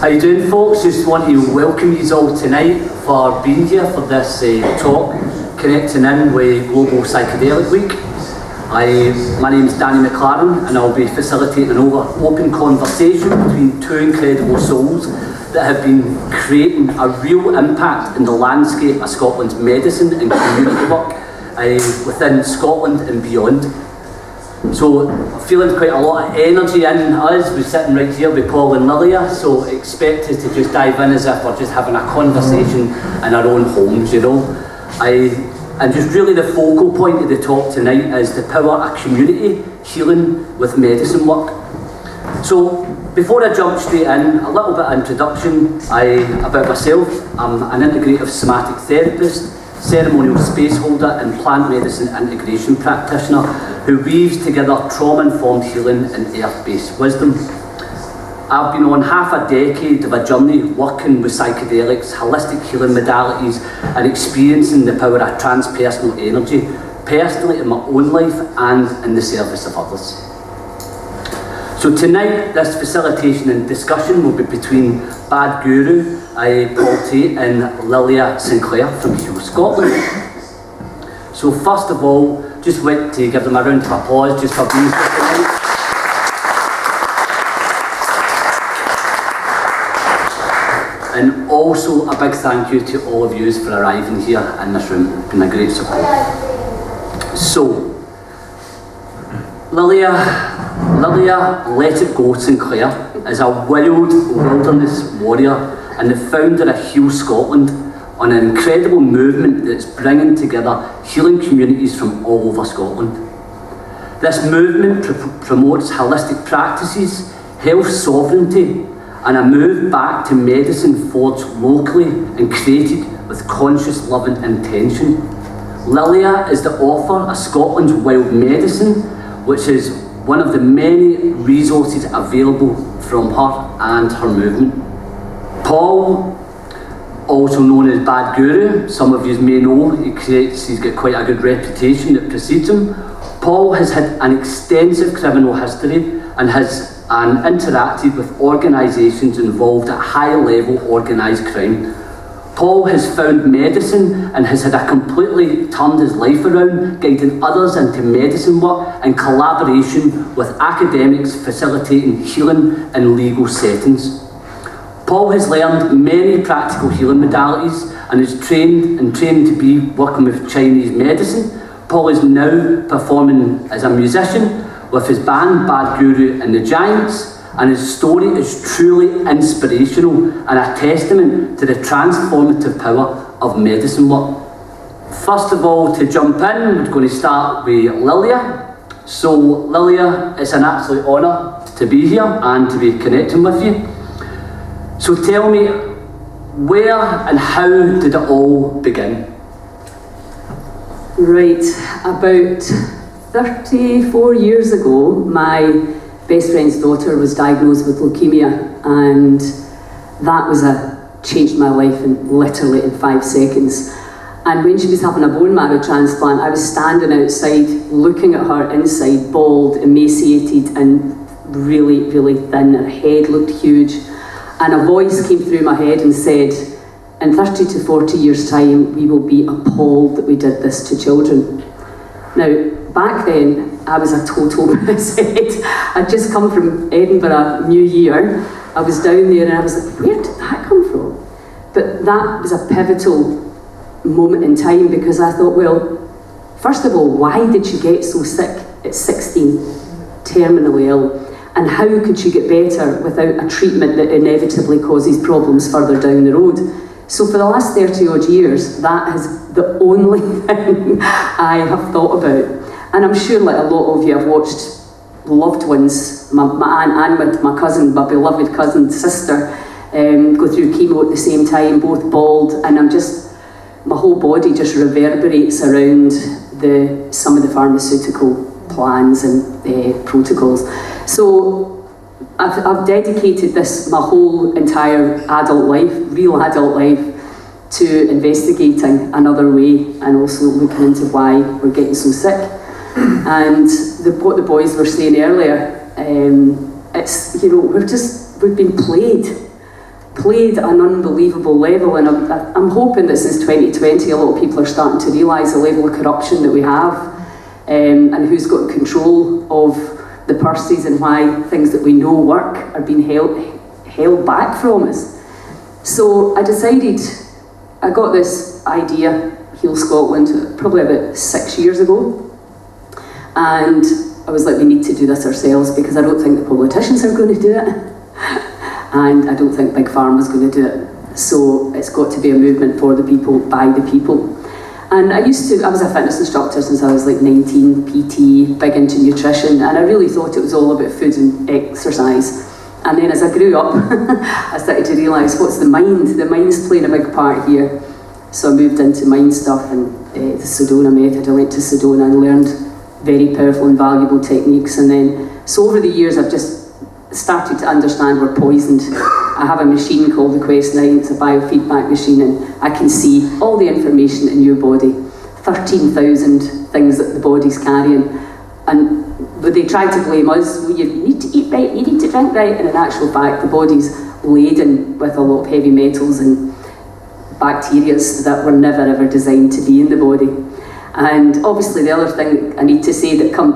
How you doing, folks? Just want to welcome you all tonight for being here for this talk, connecting in with Global Psychedelic Week. My name is Danny Mclaren, and I'll be facilitating an open conversation between two incredible souls that have been creating a real impact in the landscape of Scotland's medicine and community work within Scotland and beyond. So I'm feeling quite a lot of energy in us. We're sitting right here with Paul and Lilia, so expect us to just dive in as if we're just having a conversation in our own homes, you know. And just really the focal point of the talk tonight is the power of community healing with medicine work. So before I jump straight in, a little bit of introduction about myself. I'm an integrative somatic therapist, ceremonial space holder and plant medicine integration practitioner who weaves together trauma-informed healing and earth-based wisdom. I've been on half a decade of a journey working with psychedelics, holistic healing modalities and experiencing the power of transpersonal energy, personally in my own life and in the service of others. So tonight, this facilitation and discussion will be between Bad Guru, Paul Tait and Lilia Sinclair from Heal Scotland. So first of all, just like to give them a round of applause just for being here tonight. And also a big thank you to all of you for arriving here in this room. It's been a great support. So, Lilia Let It Go Sinclair is a wild wilderness warrior and the founder of Heal Scotland, on an incredible movement that's bringing together healing communities from all over Scotland. This movement promotes holistic practices, health sovereignty, and a move back to medicine forged locally and created with conscious love and intention. Lilia is the author of Scotland's Wild Medicine, which is one of the many resources available from her and her movement. Paul, also known as Bad Guru, some of you may know, he's got quite a good reputation that precedes him. Paul has had an extensive criminal history and has interacted with organisations involved at high-level organised crime. Paul has found medicine and has had a completely turned his life around, guiding others into medicine work in collaboration with academics facilitating healing in legal settings. Paul has learned many practical healing modalities and is trained to be working with Chinese medicine. Paul is now performing as a musician with his band Bad Guru and the Giants, and his story is truly inspirational and a testament to the transformative power of medicine work. First of all, to jump in, we're going to start with Lilia. So Lilia, it's an absolute honour to be here and to be connecting with you. So tell me, where and how did it all begin? Right, about 34 years ago, my best friend's daughter was diagnosed with leukemia, and that changed my life literally in 5 seconds. And when she was having a bone marrow transplant, I was standing outside looking at her inside, bald, emaciated and really, really thin. Her head looked huge. And a voice came through my head and said, in 30 to 40 years' time, we will be appalled that we did this to children. Now, back then, I was a total mishead. I'd just come from Edinburgh New Year. I was down there and I was like, where did that come from? But that was a pivotal moment in time, because I thought, well, first of all, why did she get so sick at 16, terminally ill? And how could she get better without a treatment that inevitably causes problems further down the road? So for the last 30 odd years, that is the only thing I have thought about. And I'm sure like a lot of you have watched loved ones, my aunt and my cousin, my beloved cousin, sister, go through chemo at the same time, both bald, and my whole body just reverberates around some of the pharmaceutical plans and protocols. So I've dedicated my whole entire adult life, real adult life, to investigating another way and also looking into why we're getting so sick. And what the boys were saying earlier, it's, we've been played played at an unbelievable level, and I'm hoping that since 2020 a lot of people are starting to realise the level of corruption that we have, and who's got control of the purses, and why things that we know work are being held back from us. So I decided, I got this idea, Heal Scotland, probably about 6 years ago, and I was like, we need to do this ourselves, because I don't think the politicians are going to do it, and I don't think Big Pharma's going to do it. So it's got to be a movement for the people, by the people. And I was a fitness instructor since I was like 19, PT, big into nutrition, and I really thought it was all about food and exercise. And then as I grew up, I started to realise, what's the mind? The mind's playing a big part here. So I moved into mind stuff and the Sedona method. I went to Sedona and learned very powerful and valuable techniques. And then, so over the years, I've just started to understand we're poisoned. I have a machine called the Quest 9, it's a biofeedback machine, and I can see all the information in your body, 13,000 things that the body's carrying. And but they try to blame us, well, you need to eat right, you need to drink right, and in actual fact the body's laden with a lot of heavy metals and bacteria that were never ever designed to be in the body. And obviously the other thing I need to say that how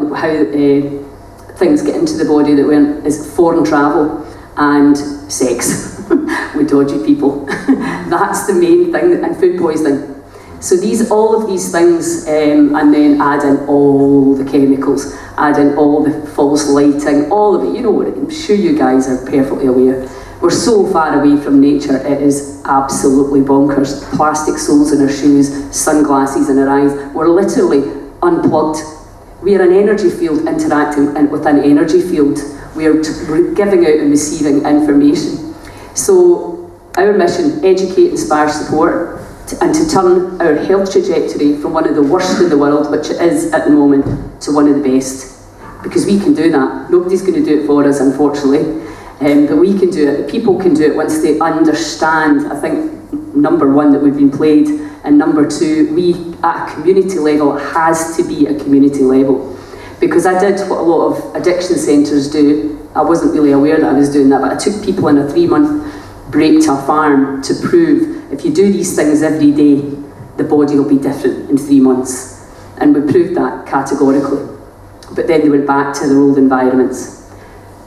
things get into the body that weren't is foreign travel and sex with dodgy people. That's the main thing, and food poisoning. So all of these things, and then add in all the chemicals, add in all the false lighting, all of it. You know what? I'm sure you guys are perfectly aware. We're so far away from nature, it is absolutely bonkers. Plastic soles in our shoes, sunglasses in our eyes. We're literally unplugged. We are an energy field interacting with an energy field. We're giving out and receiving information. So our mission, educate, inspire, support, and to turn our health trajectory from one of the worst in the world, which it is at the moment, to one of the best. Because we can do that. Nobody's going to do it for us, unfortunately. But we can do it. People can do it once they understand, I think, number one, that we've been played, and number two, we at a community level, it has to be a community level. Because I did what a lot of addiction centres do. I wasn't really aware that I was doing that, but I took people in a 3-month break to a farm to prove if you do these things every day, the body will be different in 3 months. And we proved that categorically. But then they went back to their old environments.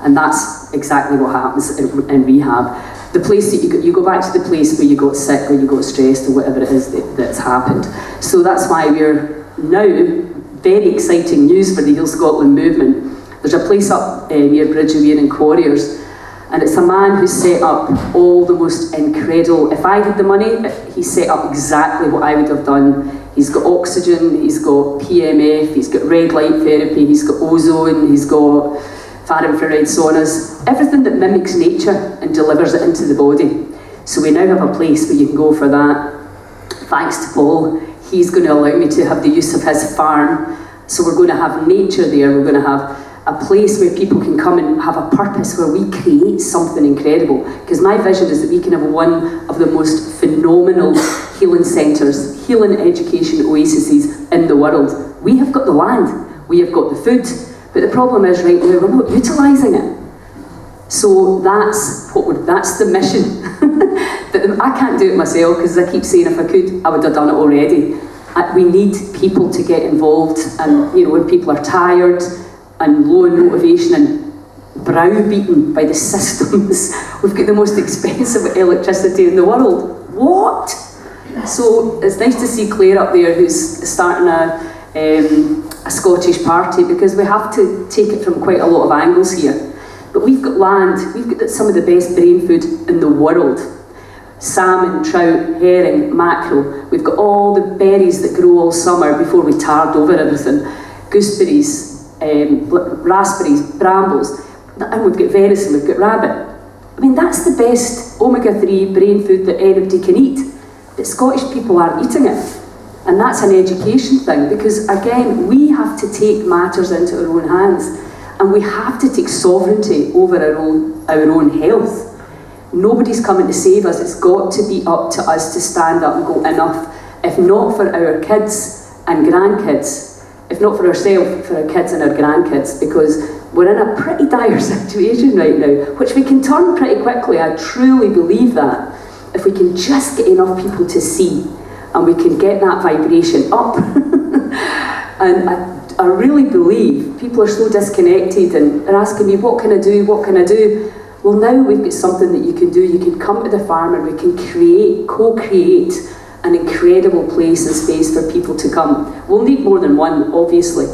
And that's exactly what happens in rehab. The place that you go back to the place where you got sick, or you got stressed, or whatever it is that's happened. So that's why we're now, very exciting news for the Heal Scotland movement. There's a place up near Bridgewere in Quarriers, and it's a man who set up all the most incredible, if I had the money, he set up exactly what I would have done. He's got oxygen, he's got PMF, he's got red light therapy, he's got ozone, he's got far infrared saunas, everything that mimics nature and delivers it into the body. So we now have a place where you can go for that. Thanks to Paul, he's going to allow me to have the use of his farm. So we're going to have nature there, we're going to have a place where people can come and have a purpose, where we create something incredible. Because my vision is that we can have one of the most phenomenal healing centres, healing education oases in the world. We have got the land, we have got the food, but the problem is right now we're not utilising it. So that's the mission. I can't do it myself, because I keep saying if I could, I would have done it already. We need people to get involved, and you know, when people are tired and low in motivation and browbeaten by the systems, we've got the most expensive electricity in the world. What? So it's nice to see Claire up there, who's starting a Scottish party, because we have to take it from quite a lot of angles here. But we've got land, we've got some of the best brain food in the world. Salmon, trout, herring, mackerel. We've got all the berries that grow all summer before we tard over everything. Gooseberries, raspberries, brambles, and we've got venison, we've got rabbit. I mean, that's the best omega-3 brain food that anybody can eat. But Scottish people aren't eating it. And that's an education thing, because again, we have to take matters into our own hands, and we have to take sovereignty over our own health. Nobody's coming to save us. It's got to be up to us to stand up and go, enough. If not for our kids and grandkids, if not for ourselves, for our kids and our grandkids, because we're in a pretty dire situation right now, which we can turn pretty quickly. I truly believe that. If we can just get enough people to see, and we can get that vibration up. And I really believe people are so disconnected, and they're asking me, what can I do, what can I do? Well, now we've got something that you can do. You can come to the farm and we can co-create an incredible place and space for people to come. We'll need more than one, obviously,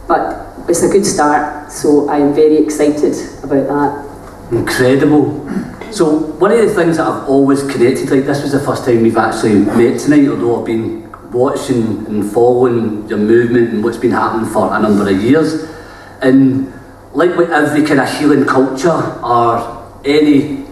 but it's a good start, so I am very excited about that. Incredible. So one of the things that I've always connected, like this was the first time we've actually met tonight, although I've been watching and following your movement and what's been happening for a number of years. And like with every kind of healing culture or any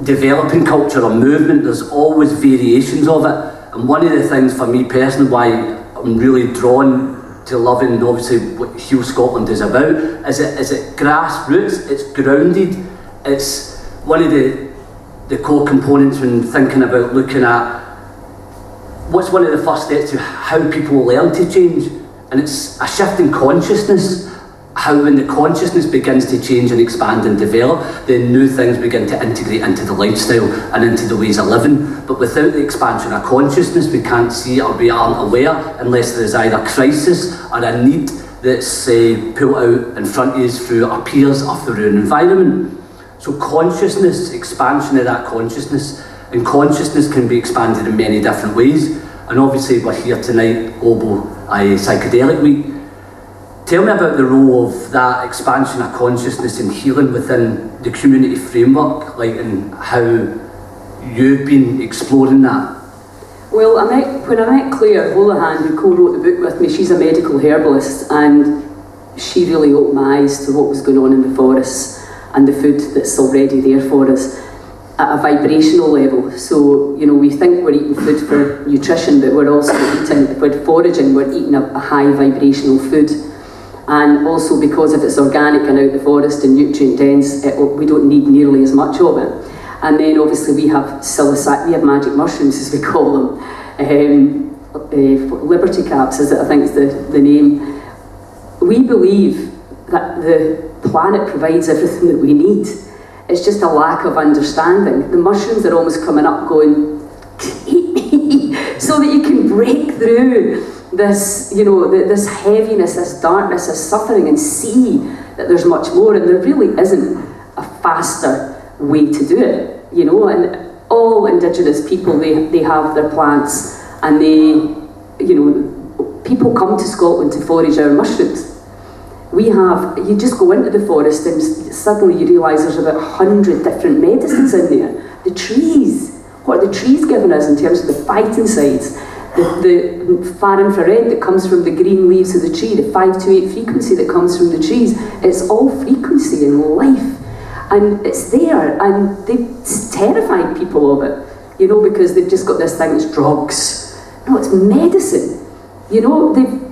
developing culture or movement, there's always variations of it. And one of the things for me personally why I'm really drawn to loving obviously what Heal Scotland is about is it grassroots, it's grounded, it's one of the core components when thinking about looking at what's one of the first steps to how people learn to change, and it's a shift in consciousness. How when the consciousness begins to change and expand and develop, then new things begin to integrate into the lifestyle and into the ways of living. But without the expansion of consciousness, we can't see or we aren't aware unless there is either crisis or a need that's pulled out in front of us through our peers or through an environment. So consciousness, expansion of that consciousness, and consciousness can be expanded in many different ways. And obviously we're here tonight, Global Psychedelic Week. Tell me about the role of that expansion of consciousness and healing within the community framework, like, and how you've been exploring that. Well, when I met Claire Holohan, who co-wrote the book with me, she's a medical herbalist, and she really opened my eyes to what was going on in the forests and the food that's already there for us at a vibrational level. So, you know, we think we're eating food for nutrition, but we're also eating, if we're foraging, we're eating a high vibrational food. And also because if it's organic and out the forest and nutrient dense, we don't need nearly as much of it. And then obviously we have psilocybin, we have magic mushrooms as we call them, liberty caps, as I think is the name. We believe that the planet provides everything that we need. It's just a lack of understanding. The mushrooms are almost coming up going, eat me, so that you can break through this, you know, this heaviness, this darkness, this suffering, and see that there's much more, and there really isn't a faster way to do it, you know. And all Indigenous people, they have their plants, and you know, people come to Scotland to forage our mushrooms. You just go into the forest and suddenly you realise there's about 100 different medicines in there. The trees, what are the trees giving us in terms of the phytoncides? The far infrared that comes from the green leaves of the tree, the 528 frequency that comes from the trees, it's all frequency and life. And it's there, and they've terrified people of it, you know, because they've just got this thing, it's drugs. No, it's medicine. You know, they've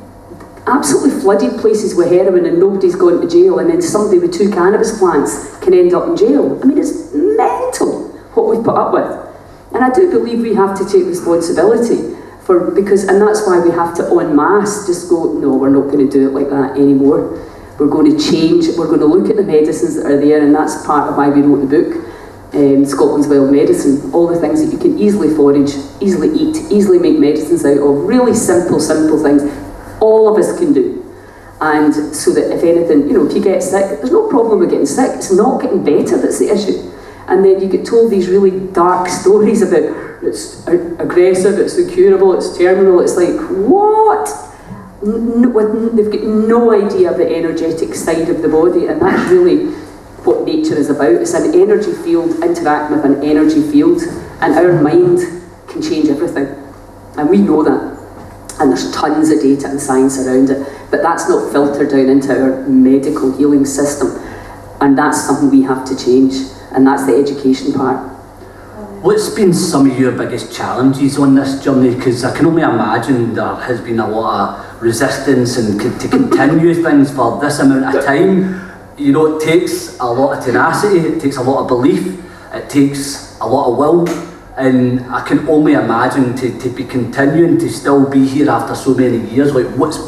absolutely flooded places with heroin and nobody's gone to jail, and then somebody with 2 cannabis plants can end up in jail. I mean, it's mental what we've put up with. And I do believe we have to take responsibility and that's why we have to en masse just go, no, we're not going to do it like that anymore. We're going to change, we're going to look at the medicines that are there, and that's part of why we wrote the book, Scotland's Wild Medicine, all the things that you can easily forage, easily eat, easily make medicines out of, really simple things, all of us can do. And so that if anything, you know, if you get sick, there's no problem with getting sick, it's not getting better that's the issue. And then you get told these really dark stories about it's aggressive, it's incurable, it's terminal. It's like, what? They've got no idea of the energetic side of the body, and that's really what nature is about. It's an energy field interacting with an energy field, and our mind can change everything. And we know that. And there's tons of data and science around it, but that's not filtered down into our medical healing system. And that's something we have to change, and that's the education part. What's been some of your biggest challenges on this journey? Because I can only imagine there has been a lot of resistance and to continue things for this amount of time. You know, it takes a lot of tenacity, it takes a lot of belief, it takes a lot of will, and I can only imagine to be continuing to still be here after so many years. Like, what's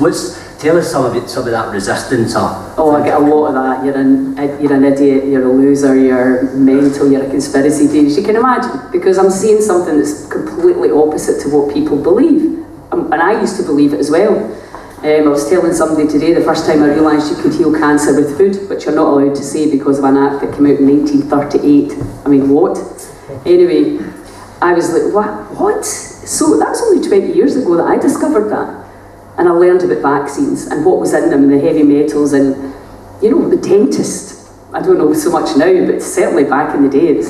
Tell us some of that resistance. Oh, I get a lot of that. You're an idiot, you're a loser, you're mental, you're a conspiracy theorist. You can imagine, because I'm saying something that's completely opposite to what people believe. And I used to believe it as well. I was telling somebody today, the first time I realised you could heal cancer with food, which you're not allowed to say because of an act that came out in 1938. I mean, what? Anyway, I was like, what? So that was only 20 years ago that I discovered that. And I learned about vaccines and what was in them, and the heavy metals, and, you know, the dentist. I don't know so much now, but certainly back in the day, it's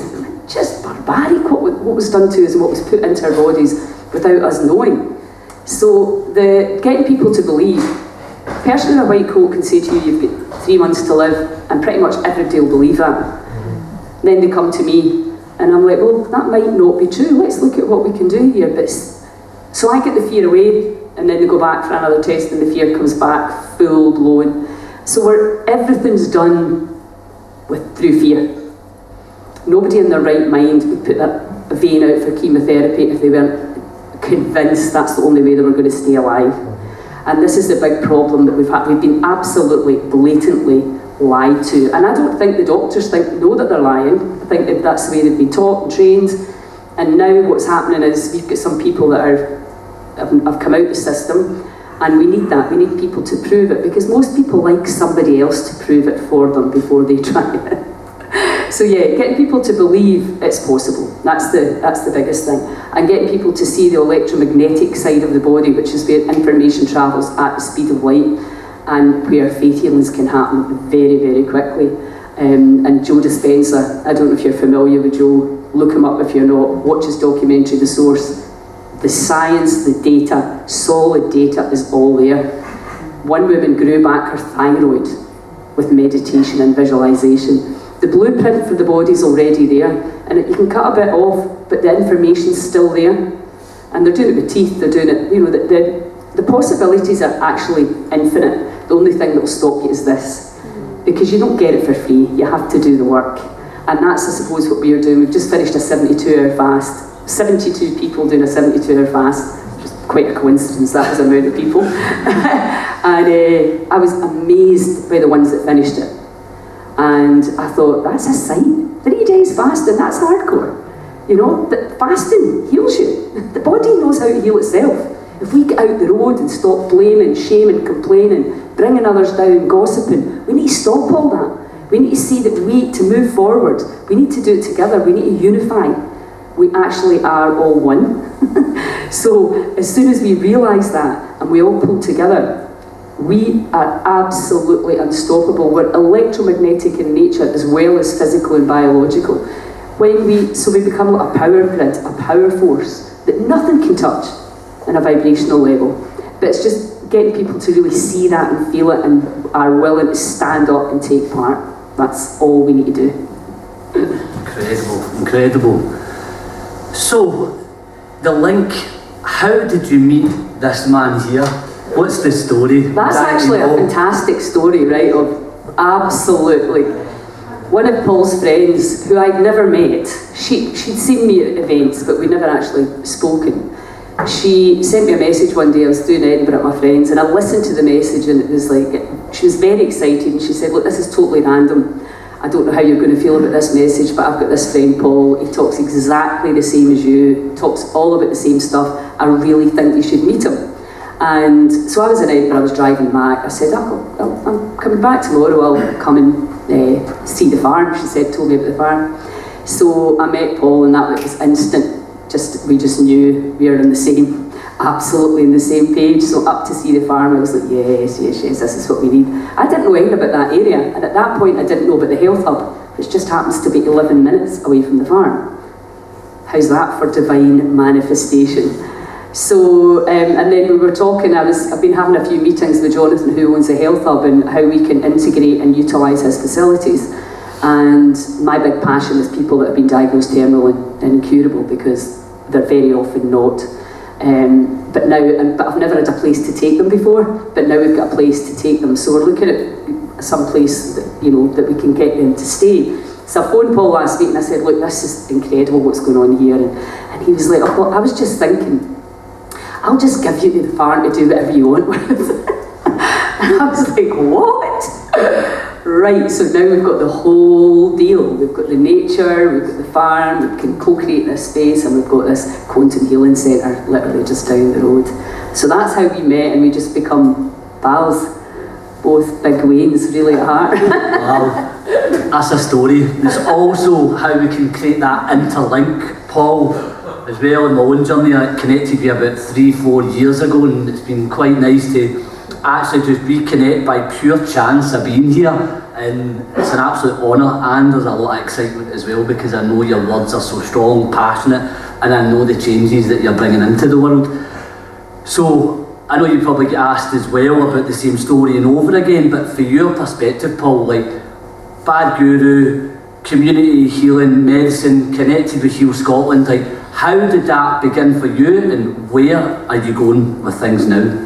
just barbaric what was done to us and what was put into our bodies without us knowing. So getting people to believe, a person in a white coat can say to you, you've got 3 months to live, and pretty much everybody will believe that. Then they come to me, and I'm like, well, that might not be true. Let's look at what we can do here. So I get the fear away, and then they go back for another test, and the fear comes back full blown. So everything's done through fear. Nobody in their right mind would put a vein out for chemotherapy if they weren't convinced that's the only way they were going to stay alive. And this is the big problem that we've had. We've been absolutely, blatantly lied to. And I don't think the doctors know that they're lying. I think that that's the way they've been taught and trained. And now what's happening is we've got some people that have come out the system, and we need that. We need people to prove it, because most people like somebody else to prove it for them before they try it. So yeah, getting people to believe it's possible. That's the biggest thing. And getting people to see the electromagnetic side of the body, which is where information travels at the speed of light, and where faith healings can happen very, very quickly. And Joe Dispenza, I don't know if you're familiar with Joe, look him up if you're not, watch his documentary, The Source. The science, the data, solid data is all there. One woman grew back her thyroid with meditation and visualization. The blueprint for the body's already there, and you can cut a bit off, but the information's still there. And they're doing it with teeth, they're doing it, you know, the possibilities are actually infinite. The only thing that will stop you is this, because you don't get it for free, you have to do the work. And that's, I suppose, what we are doing. We've just finished a 72-hour fast. 72 people doing a 72-hour fast, which is quite a coincidence, that was the amount of people. And I was amazed by the ones that finished it. And I thought, that's a sign. 3 days fasting, that's hardcore. You know, that fasting heals you. The body knows how to heal itself. If we get out the road and stop blaming, shaming, complaining, bringing others down, gossiping, we need to stop all that. We need to see that to move forward, we need to do it together, we need to unify. We actually are all one. So as soon as we realise that and we all pull together, we are absolutely unstoppable. We're electromagnetic in nature as well as physical and biological. So we become like a power grid, a power force that nothing can touch on a vibrational level. But it's just getting people to really see that and feel it and are willing to stand up and take part. That's all we need to do. Incredible. So, the link, how did you meet this man here? What's the story? That's actually a fantastic story, right? Of absolutely. One of Paul's friends, who I'd never met, she'd seen me at events, but we'd never actually spoken. She sent me a message one day. I was doing Edinburgh at my friend's, and I listened to the message, and it was like, she was very excited, and she said, look, this is totally random. I don't know how you're going to feel about this message, but I've got this friend Paul, he talks exactly the same as you, talks all about the same stuff. I really think you should meet him. And so I was in Edinburgh, I was driving back. I said, I'm coming back tomorrow, I'll come and see the farm. She told me about the farm. So I met Paul, and that was instant. We just knew we were absolutely in the same page. So up to see the farm, I was like, yes, this is what we need. I didn't know anything about that area, and at that point I didn't know about the health hub, which just happens to be 11 minutes away from the farm. How's that for divine manifestation? So, and then we were talking, I've been having a few meetings with Jonathan, who owns the health hub, and how we can integrate and utilise his facilities. And my big passion is people that have been diagnosed terminal and incurable, because they're very often not. But I've never had a place to take them before, but now we've got a place to take them. So we're looking at some place that we can get them to stay. So I phoned Paul last week and I said, look, this is incredible what's going on here. And he was like, oh, well, I was just thinking, I'll just give you the farm to do whatever you want with. And I was like, what? Right, so now we've got the whole deal. We've got the nature, we've got the farm, we can co-create this space, and we've got this quantum healing centre literally just down the road. So that's how we met, and we just become pals. Both big Waynes, really at heart. Wow, that's a story. There's also how we can create that interlink, Paul, as well. In my own journey, I connected with you about 3-4 years ago, and it's been quite nice to actually just reconnect by pure chance of being here, and it's an absolute honour, and there's a lot of excitement as well, because I know your words are so strong, passionate, and I know the changes that you're bringing into the world. So I know you probably get asked as well about the same story and over again, but for your perspective, Paul, like Bad Guru, community healing, medicine, connected with Heal Scotland, like how did that begin for you, and where are you going with things now?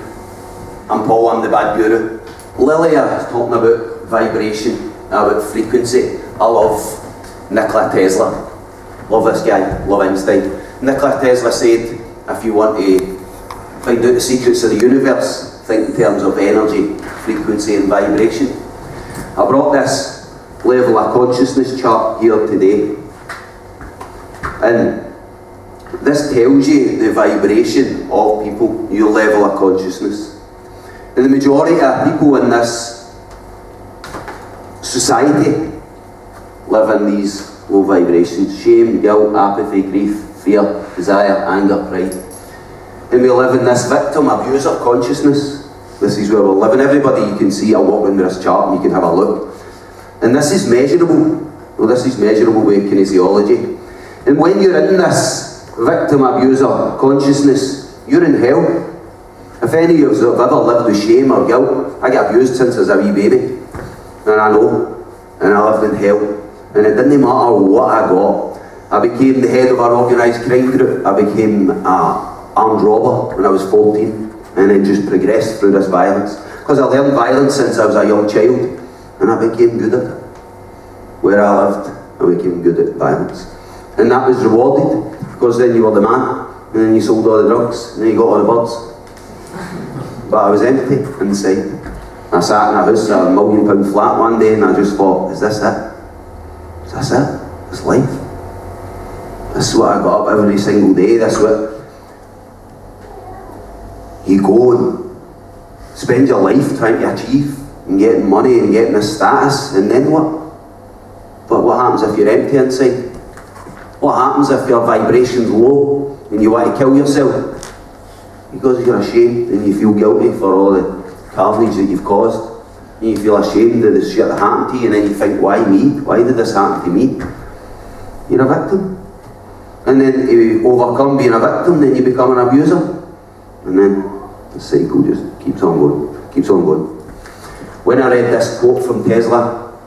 I'm Paul, I'm the Bad Guru. Lilia is talking about vibration, about frequency. I love Nikola Tesla. Love this guy, love Einstein. Nikola Tesla said, if you want to find out the secrets of the universe, think in terms of energy, frequency and vibration. I brought this level of consciousness chart here today, and this tells you the vibration of people, your level of consciousness. And the majority of people in this society live in these low vibrations: shame, guilt, apathy, grief, fear, desire, anger, pride. And we live in this victim abuser consciousness. This is where we're living. Everybody you can see, I'll walk into this chart and you can have a look. And this is measurable. Well, this is measurable with kinesiology. And when you're in this victim abuser consciousness, you're in hell. If any of you have ever lived with shame or guilt, I got abused since I was a wee baby. And I know. And I lived in hell. And it didn't matter what I got. I became the head of our organised crime group. I became armed robber when I was 14, and then just progressed through this violence. Because I learned violence since I was a young child, and I became good at it. Where I lived, I became good at violence. And that was rewarded, because then you were the man, and then you sold all the drugs, and then you got all the birds. But I was empty inside. I sat in a house, a £1 million flat one day, and I just thought, is this it? Is this it? This life? This is what I got up every single day, this is what you go and spend your life trying to achieve and getting money and getting a status, and then what? But what happens if you're empty inside? What happens if your vibration's low and you want to kill yourself? Because you're ashamed and you feel guilty for all the carnage that you've caused, and you feel ashamed of the shit that happened to you, and then you think, why me? Why did this happen to me? You're a victim. And then you overcome being a victim, then you become an abuser. And then the cycle just keeps on going, keeps on going. When I read this quote from Tesla,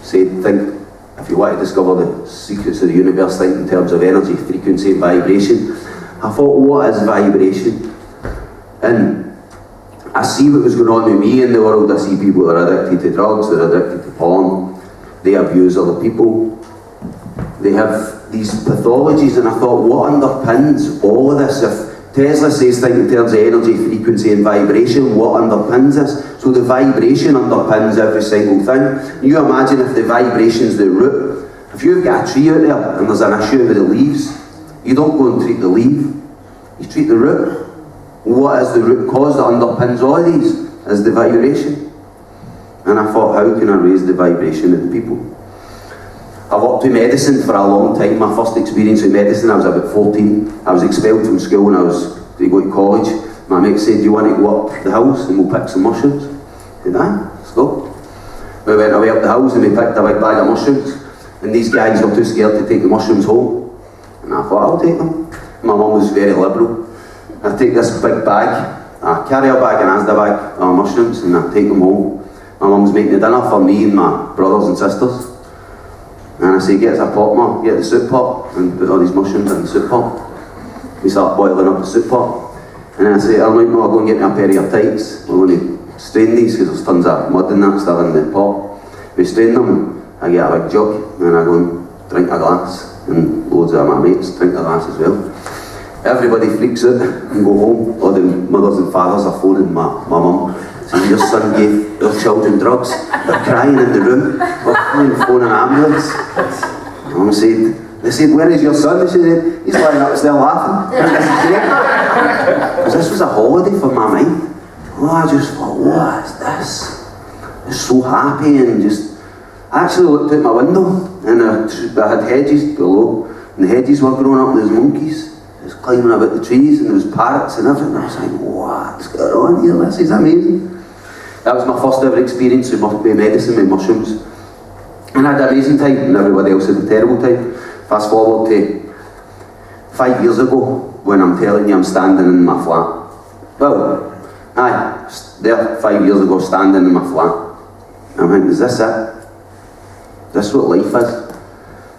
said, think, if you want to discover the secrets of the universe, think in terms of energy, frequency and vibration. I thought, what is vibration? And I see what was going on with me in the world. I see people that are addicted to drugs, they're addicted to porn, they abuse other people, they have these pathologies, and I thought, what underpins all of this? If Tesla says think in terms of energy, frequency and vibration, what underpins this? So the vibration underpins every single thing. You imagine if the vibration's the root. If you've got a tree out there and there's an issue with the leaves, you don't go and treat the leaf, you treat the root. What is the root cause that underpins all of these? Is the vibration. And I thought, how can I raise the vibration of the people? I worked with medicine for a long time. My first experience with medicine, I was about 14. I was expelled from school when I was to go to college. My mate said, do you want to go up the hills and we'll pick some mushrooms? I said, aye, let's go. We went away up the hills and we picked a big bag of mushrooms. And these guys were too scared to take the mushrooms home. And I thought, I'll take them. My mum was very liberal. I take this big bag, a carrier bag, an Asda bag of mushrooms, and I take them home. My mum's making the dinner for me and my brothers and sisters. And I say, get us a pot, Mum, get the soup pot, and put all these mushrooms in the soup pot. We start boiling up the soup pot. And then I say, alright, Mum, I'll go and get me a pair of your tights. We're going to strain these, because there's tons of mud and that stuff in the pot. We strain them, I get a big jug, and I go and drink a glass. And loads of my mates drink a glass as well. Everybody freaks out and go home. All the mothers and fathers are phoning my mum, saying, your son gave your children drugs. They're crying in the room. We're phoning an ambulance. Mum said, they said, where is your son? She said, he's lying upstairs laughing. Because this was a holiday for my mind. Oh, I just thought, what is this? I was so happy and just... I actually looked out my window and I had hedges below, and the hedges were growing up and there was monkeys. They was climbing about the trees and there was parrots and everything. I was like, what's going on here? This is amazing. That was my first ever experience with medicine, with mushrooms. And I had an amazing time, and everybody else had a terrible time. Fast forward to 5 years ago, when I'm telling you I'm standing in my flat. Well, aye, there 5 years ago, standing in my flat. I'm thinking, is this it? Is this what life is?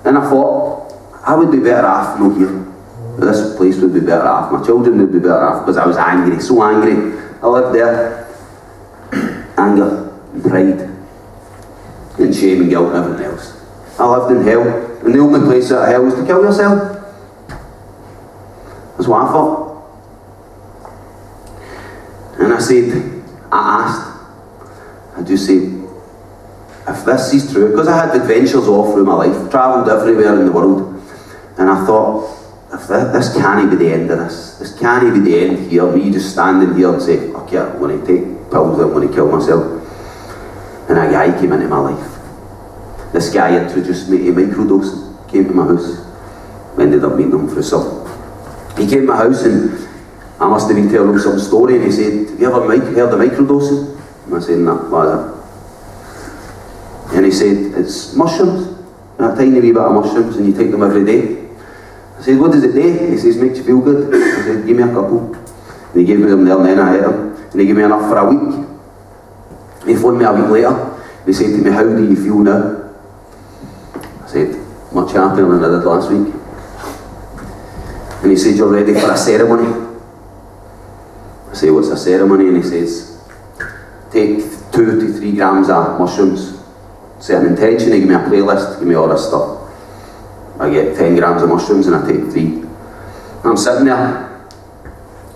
And I thought, I would be better off not here. This place would be better off. My children would be better off, because I was angry, so angry. I lived there. Anger, and pride, and shame and guilt and everything else. I lived in hell, and the only place out of hell was to kill yourself. That's what I thought. And I asked, I just said, if this is true, because I had adventures all through my life, travelled everywhere in the world, and I thought, if this can't be the end of this can't be the end here, me just standing here and say, okay, I'm going to take pills, I'm going to kill myself. And a guy came into my life. This guy introduced me to microdosing, came to my house. I ended up meeting him through something. He came to my house and I must have been telling him some story, and he said, have you ever heard of microdosing? And I said, no, what is it? And he said, it's mushrooms, a tiny wee bit of mushrooms, and you take them every day. I said, what does it do? He says, makes you feel good. I said, give me a couple. And he gave me them there, and then I ate them. And he gave me enough for a week. He phoned me a week later. He said to me, how do you feel now? I said, much happier than I did last week. And he said, you're ready for a ceremony? I say, what's a ceremony? And he says, take 2 to 3 grams of mushrooms, set an intention, he give me a playlist, give me all this stuff. I get 10 grams of mushrooms and I take 3. And I'm sitting there,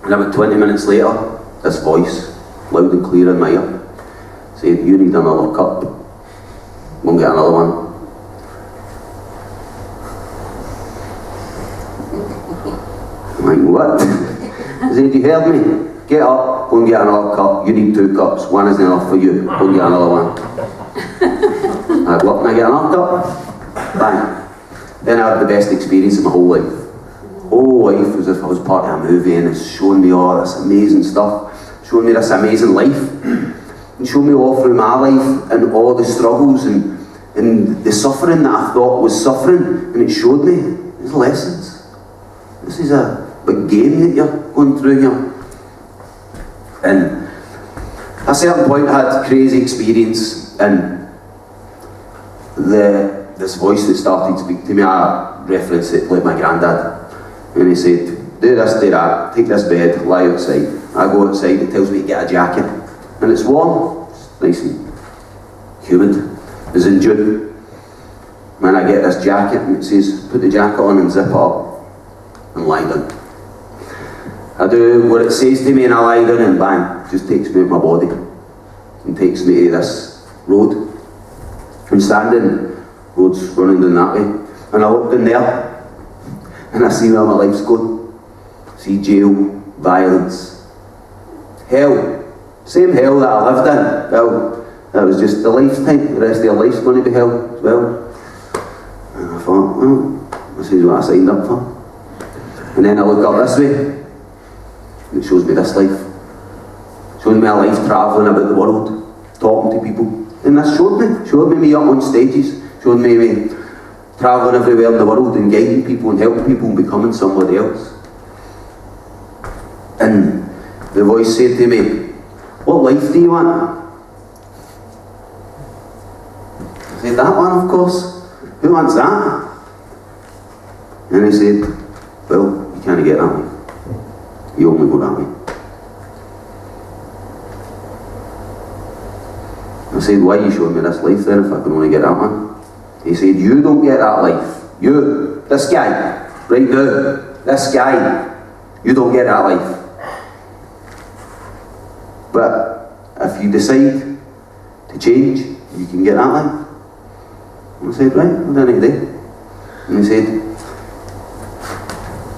and about 20 minutes later, this voice, loud and clear in my ear, said, you need another cup. We'll get another one. I'm like, what? He said, you heard me? Get up, go and get another cup. You need 2 cups. One isn't enough for you. Go and get another one. I go up and I get another cup. Bang. Then I had the best experience of my whole life. Whole life was as if I was part of a movie, and it's showing me all this amazing stuff, showing me this amazing life, and showing me all through my life and all the struggles and the suffering that I thought was suffering, and it showed me these lessons. This is a big game that you're going through here. And at a certain point I had a crazy experience, and this voice that started to speak to me, I referenced it like my granddad, and he said, do this, do that, take this bed, lie outside. I go outside, it tells me to get a jacket, and it's warm, it's nice and humid, it's in June. And I get this jacket and it says, put the jacket on and zip it up and lie down. I do what it says to me and I lie down, and bang, just takes me out my body and takes me to this road. I'm standing, road's running down that way, and I look in there and I see where my life's going. See jail, violence, hell, same hell that I lived in. Well, that was just the lifetime, the rest of your life's going to be hell as well. And I thought, well, this is what I signed up for. And then I look up this way, and it shows me this life. It shows me a life travelling about the world, talking to people. And this showed me up on stages, showed me travelling everywhere in the world and guiding people and helping people and becoming somebody else. And the voice said to me, what life do you want? I said, that one, of course. Who wants that? And he said, well, you can't get that way. You only go that way. I said, why are you showing me this life then if I can only get that one? He said, you don't get that life. You, this guy, right now, this guy, you don't get that life. But if you decide to change, you can get that life. And I said, right, what do I need to do? And he said,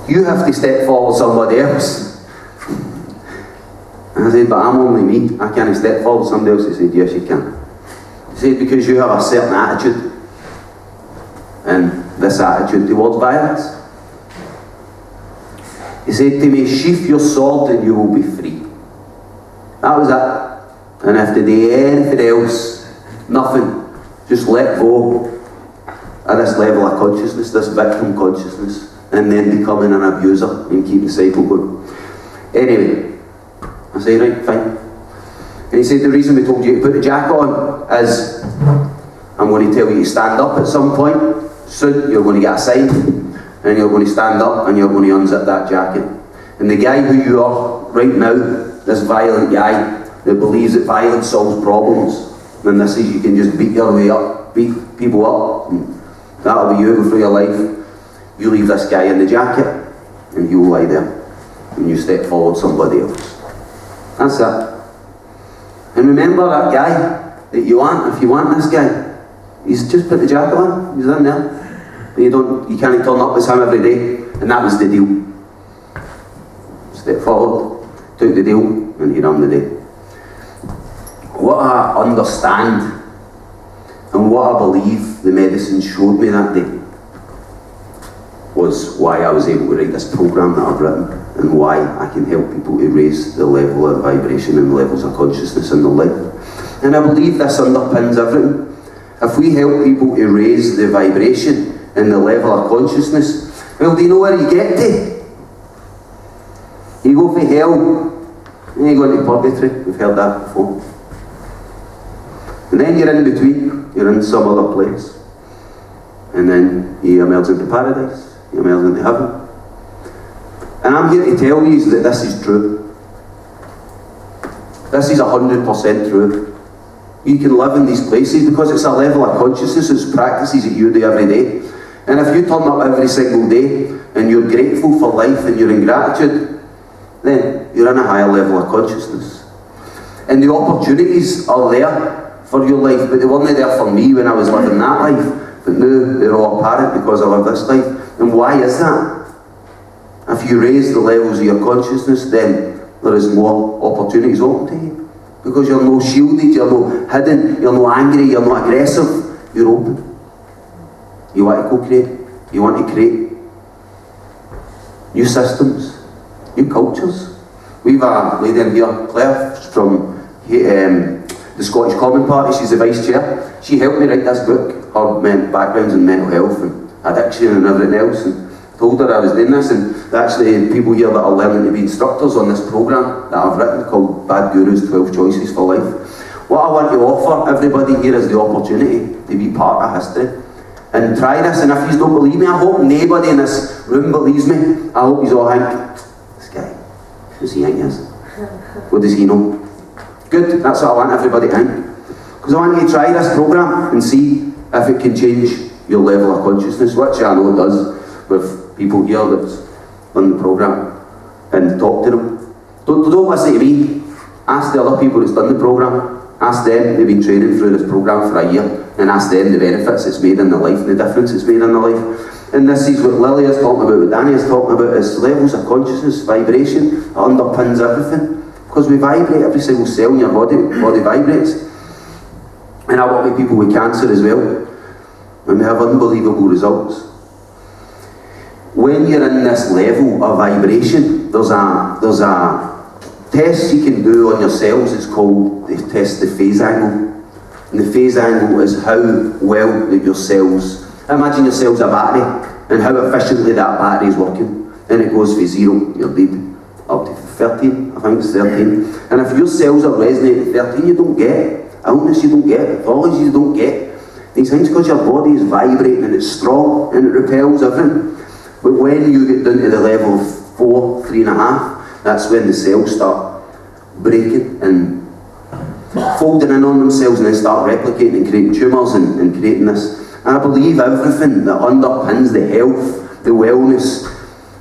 you have to step forward somebody else. And I said, but I'm only me, I can't step forward somebody else. He said, yes you can. He said, because you have a certain attitude, and this attitude towards violence. He said to me, sheath your sword and you will be free. That was it. And if they do anything else, nothing, just let go at this level of consciousness, this victim consciousness, and then becoming an abuser and keep the cycle going. Anyway, I say, right, fine. And he said, the reason we told you to put the jacket on is, I'm going to tell you to stand up at some point. Soon you're going to get a sign, and you're going to stand up and you're going to unzip that jacket. And the guy who you are right now, this violent guy that believes that violence solves problems, and this is you can just beat your way up, beat people up, and that'll be you through your life. You leave this guy in the jacket, and you lie there, and you step forward somebody else. That's it. And remember that guy that you want, if you want this guy, he's just put the jacket on, he's in there. You can't turn up with him every day, and that was the deal. Step forward, took the deal, and he ran the day. What I understand, and what I believe the medicine showed me that day, was why I was able to write this programme that I've written, and why I can help people to raise the level of vibration and levels of consciousness in their life. And I believe this underpins everything. If we help people to raise the vibration and the level of consciousness, well, do you know where you get to? You go for hell, and you go into purgatory. We've heard that before. And then you're in between, you're in some other place. And then you emerge into paradise, you emerge into heaven. And I'm here to tell you that this is true. This is 100% true. You can live in these places because it's a level of consciousness, it's practices that you do every day. And if you turn up every single day and you're grateful for life and you're in gratitude, then you're in a higher level of consciousness. And the opportunities are there for your life, but they weren't there for me when I was living that life. But now they're all apparent because I live this life. And why is that? If you raise the levels of your consciousness, then there is more opportunities open to you. Because you're no shielded, you're no hidden, you're no angry, you're not aggressive, you're open. You want to co-create, you want to create new systems, new cultures. We've a lady in here, Claire, from the Scottish Common Party, she's the Vice Chair. She helped me write this book, her backgrounds in mental health and addiction and everything else, and told her I was doing this, and actually people here that are learning to be instructors on this programme that I've written called Bad Gurus 12 Choices for Life. What I want to offer everybody here is the opportunity to be part of history and try this. And if you don't believe me, I hope nobody in this room believes me. I hope you all think, this guy, who does he think he is? What does he know? Good, that's what I want everybody to think. Because I want you to try this programme and see if it can change your level of consciousness, which I know it does with people here that's on the programme, and talk to them. Don't listen to me, ask the other people that's done the programme, ask them, they've been training through this programme for a year, and ask them the benefits it's made in their life, the difference it's made in their life. And this is what Lilia is talking about, what Danny is talking about, is levels of consciousness, vibration, that underpins everything. Because we vibrate, every single cell in your body vibrates. And I work with people with cancer as well, and we have unbelievable results. When you're in this level of vibration, there's a test you can do on your cells. It's called the test the phase angle. And the phase angle is how well that your cells, imagine your cells a battery, and how efficiently that battery is working. And it goes from 0, you're dead, up to 13, I think it's 13. And if your cells are resonating at 13, you don't get illness, you don't get pathology, you don't get these things, because your body is vibrating and it's strong and it repels everything. But when you get down to the level of 4, 3.5, that's when the cells start breaking and folding in on themselves, and then start replicating and creating tumours and creating this. And I believe everything that underpins the health, the wellness,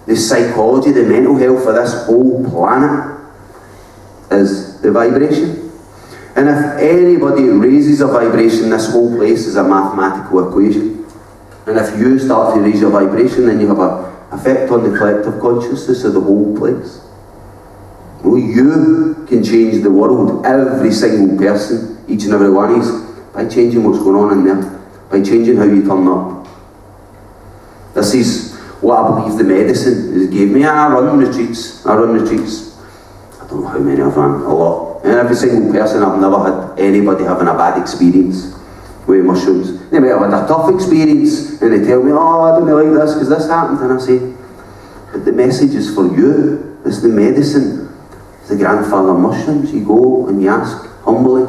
the psychology, the mental health of this whole planet is the vibration. And if anybody raises a vibration, this whole place is a mathematical equation. And if you start to raise your vibration, then you have an effect on the collective consciousness of the whole place. Well, you can change the world, every single person, each and every one of us, by changing what's going on in there, by changing how you turn up. This is what I believe the medicine is gave me. I run retreats. I don't know how many I've run, a lot. And every single person, I've never had anybody having a bad experience with mushrooms. They might have had a tough experience and they tell me, oh, I don't like this because this happened. And I say, but the message is for you. It's the medicine. It's the grandfather mushrooms. You go and you ask humbly.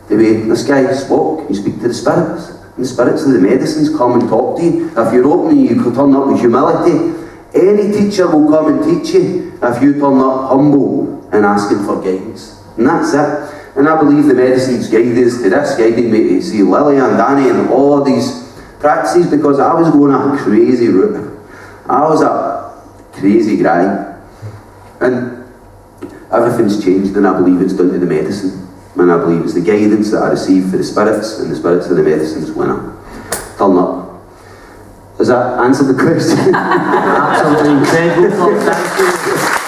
The way this guy spoke, you speak to the spirits. And the spirits of the medicines come and talk to you. If you're open, you can turn up with humility. Any teacher will come and teach you if you turn up humble and asking for guidance. And that's it. And I believe the medicines guided us to this, guided me to see Lilia and Danny and all of these practices, because I was going a crazy route. I was a crazy guy. And everything's changed, and I believe it's down to the medicine. And I believe it's the guidance that I receive for the spirits and the spirits of the medicines when I turn up. Does that answer the question? Absolutely incredible. Thank you.